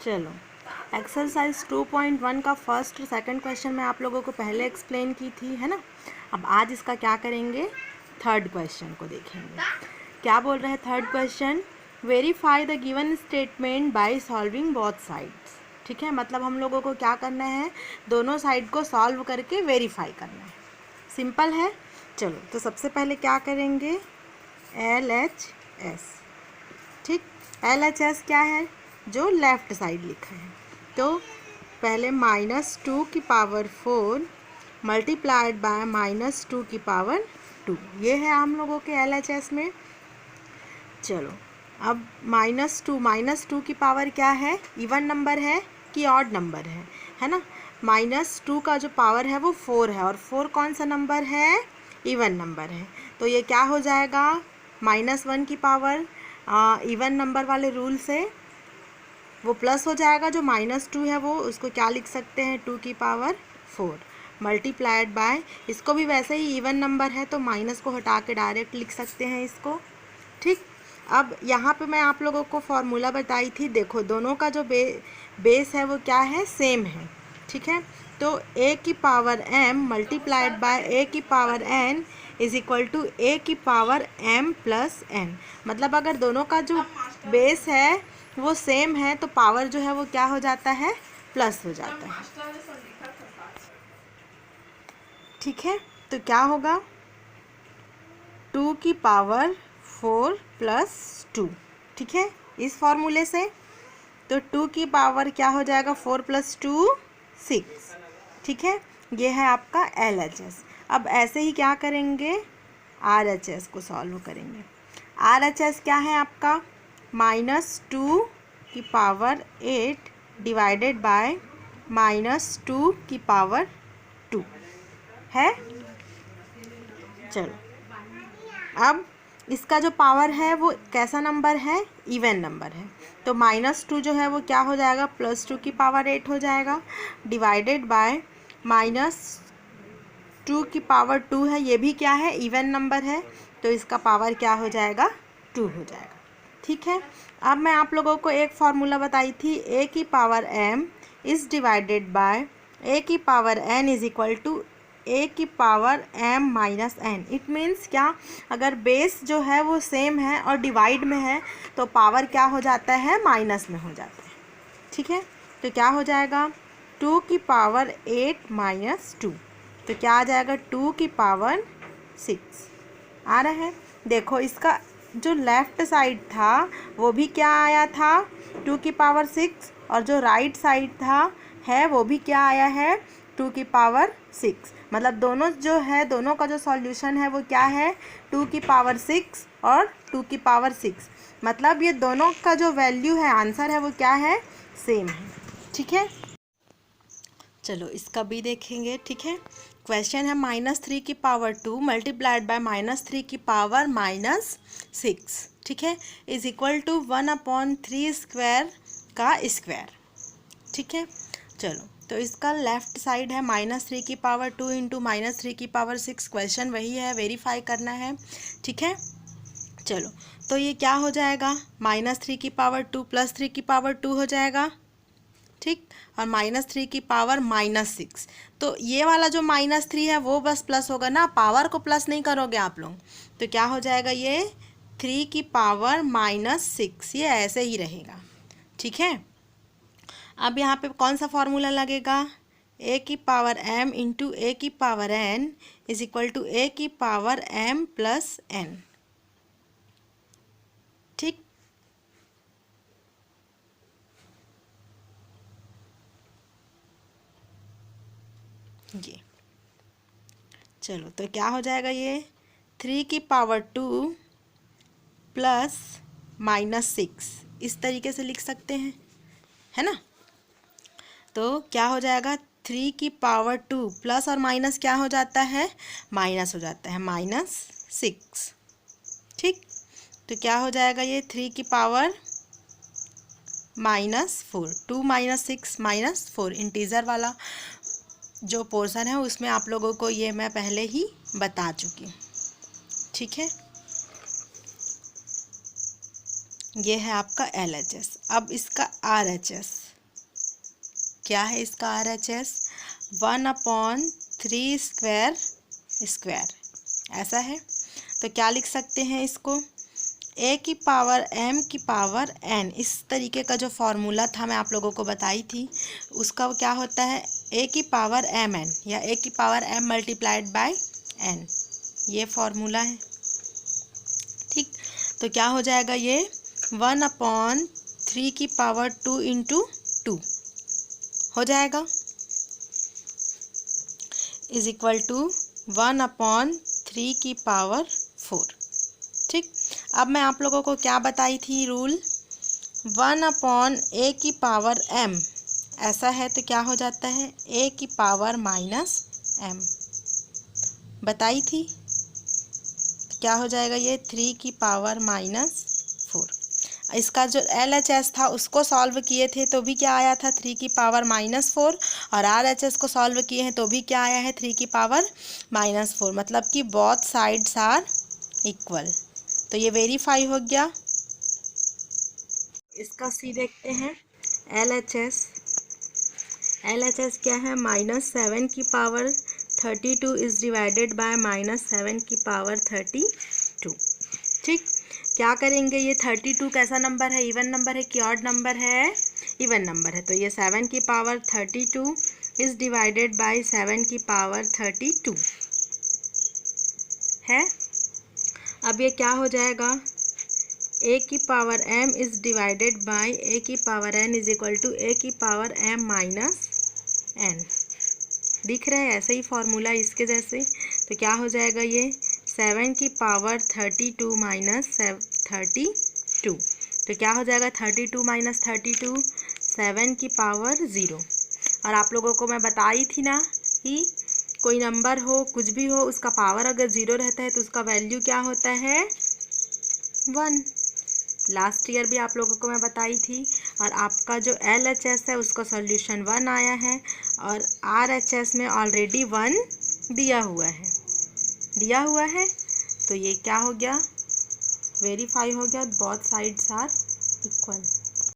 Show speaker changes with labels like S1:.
S1: चलो, एक्सरसाइज 2.1 का फर्स्ट और सेकंड क्वेश्चन मैं आप लोगों को पहले एक्सप्लेन की थी, है ना। अब आज इसका क्या करेंगे, थर्ड क्वेश्चन को देखेंगे। क्या बोल रहे हैं third question, verify the given statement by solving both sides. ठीक है, मतलब हम लोगों को क्या करना है, दोनों साइड को सॉल्व करके वेरीफाई करना है। सिंपल है। चलो, तो सबसे पहले क्या करेंगे, LHS। ठीक, LHS क्या है, जो लेफ़्ट साइड लिखा है। तो पहले -2⁴ मल्टीप्लाइड बाय -2⁴, ये है हम लोगों के LHS में। चलो, अब -2 की पावर क्या है, इवन नंबर है कि ऑड नंबर है ना। -2 का जो पावर है वो 4 है, और 4 कौन सा नंबर है, इवन नंबर है। तो ये क्या हो जाएगा, -1 की पावर इवन नंबर वाले रूल से वो प्लस हो जाएगा, जो -2 है वो उसको क्या लिख सकते हैं, 2⁴ मल्टीप्लाइड बाय, इसको भी वैसे ही इवन नंबर है तो माइनस को हटा के डायरेक्ट लिख सकते हैं इसको। ठीक, अब यहाँ पे मैं आप लोगों को फॉर्मूला बताई थी, देखो दोनों का जो बेस है वो क्या है, सेम है। ठीक है, तो a⁴m multiplied by a⁴n is equal to a⁴m plus n। मतलब अगर दोनों का जो बेस है वो सेम है तो पावर जो है वो क्या हो जाता है, प्लस हो जाता है। ठीक है, तो क्या होगा, 2⁴ प्लस 2। ठीक है, इस फॉर्मूले से तो 2 की पावर क्या हो जाएगा, 4 + 2 6। ठीक है, ये है आपका LHS। अब ऐसे ही क्या करेंगे, RHS को सॉल्व करेंगे। RHS क्या है आपका, -2⁸ डिवाइडेड बाय -2⁵ है। चलो, अब इसका जो पावर है वो कैसा नंबर है, इवन नंबर है। तो -2 जो है वो क्या हो जाएगा, +2⁸ हो जाएगा, डिवाइडेड बाय -2⁵ है, ये भी क्या है, इवन नंबर है, तो इसका पावर क्या हो जाएगा, 2 हो जाएगा। ठीक है, अब मैं आप लोगों को एक फार्मूला बताई थी, a⁴m is divided by a⁴n is equal to a⁴m minus n। It means क्या, अगर बेस जो है वो सेम है और डिवाइड में है तो पावर क्या हो जाता है, माइनस में हो जाता है। ठीक है, तो क्या हो जाएगा, 2⁸ माइनस 2, तो क्या आ जाएगा, 2⁶ आ रहा है। देखो इसका जो लेफ़्ट साइड था वो भी क्या आया था, 2⁶, और जो राइट साइड था है वो भी क्या आया है, 2⁶। मतलब दोनों जो है, दोनों का जो सॉल्यूशन है वो क्या है, 2⁶ और 2⁶। मतलब ये दोनों का जो वैल्यू है, आंसर है वो क्या है, सेम है। ठीक है, चलो इसका भी देखेंगे। ठीक है, क्वेश्चन है -3⁴ मल्टीप्लाइड बाय -3⁻⁻6। ठीक है, इज इक्वल टू 1/3² का स्क्वायर। ठीक है, चलो तो इसका लेफ्ट साइड है -3⁴ इंटू -3⁶। क्वेश्चन वही है, वेरीफाई करना है। ठीक है, चलो तो ये क्या हो जाएगा, -3⁴ प्लस 3⁴ हो जाएगा। ठीक, और -3⁻⁻6, तो ये वाला जो -3 है वो बस प्लस होगा ना, पावर को प्लस नहीं करोगे आप लोग, तो क्या हो जाएगा, ये 3⁻⁻6, ये ऐसे ही रहेगा। ठीक है, अब यहाँ पे कौन सा फॉर्मूला लगेगा, a⁴m into a⁴n is equal to a⁴m plus n। ठीक, ये चलो तो क्या हो जाएगा, ये 3⁵2 प्लस -6 इस तरीके से लिख सकते हैं, है ना। तो क्या हो जाएगा, 3⁵2 प्लस और माइनस क्या हो जाता है, माइनस हो जाता है, -6। ठीक, तो क्या हो जाएगा, ये 3⁻⁻4, 2 - 6 -4 इंटीजर वाला जो पोर्शन है उसमें आप लोगों को ये मैं पहले ही बता चुकी हूँ। ठीक है, ये है आपका LHS। अब इसका RHS क्या है? इसका RHS 1/3 स्क्वायर स्क्वायर ऐसा है। तो क्या लिख सकते हैं इसको? a की पावर m की पावर n, इस तरीके का जो फॉर्मूला था मैं आप लोगों को बताई थी, उसका क्या होता है? a की पावर mn या a की power m multiplied by n, ये फॉर्मूला है। ठीक, तो क्या हो जाएगा ये? 1/3 की पावर 2 इंटू 2 हो जाएगा, इज इक्वल टू 1/3 की पावर 4। ठीक, अब मैं आप लोगों को क्या बताई थी रूल? 1/a की पावर m ऐसा है तो क्या हो जाता है? a की पावर माइनस m बताई थी, क्या हो जाएगा ये? 3 की पावर माइनस 4। इसका जो LHS था उसको सॉल्व किए थे तो भी क्या आया था? 3 की पावर माइनस 4, और RHS को सॉल्व किए हैं तो भी क्या आया है? 3 की पावर माइनस 4, मतलब कि बोथ साइड्स आर इक्वल। तो ये वेरीफाई हो गया। इसका C देखते हैं। LHS क्या है? -7 की पावर 32 इज डिवाइडेड बाय -7 की पावर 32। ठीक, क्या करेंगे? ये 32 कैसा नंबर है? इवन नंबर है कि ऑड नंबर है? इवन नंबर है, तो ये 7 की पावर 32 इज डिवाइडेड बाय 7 की पावर 32 है। अब ये क्या हो जाएगा? a की power m is divided by a की power n is equal to a की पावर m माइनस n। दिख रहा है ऐसे ही फॉर्मूला इसके जैसे। तो क्या हो जाएगा ये? 7 की पावर 32 माइनस 32। तो क्या हो जाएगा? 32 माइनस 32 7 की पावर 0। और आप लोगों को मैं बताई थी ना कि कोई नंबर हो, कुछ भी हो, उसका पावर अगर 0 रहता है तो उसका वैल्यू क्या होता है? 1। लास्ट ईयर भी आप लोगों को मैं बताई थी। और आपका जो LHS है उसका सॉल्यूशन 1 आया है, और RHS में ऑलरेडी 1 दिया हुआ है। तो ये क्या हो गया? वेरीफाई हो गया, बोथ साइड्स आर इक्वल।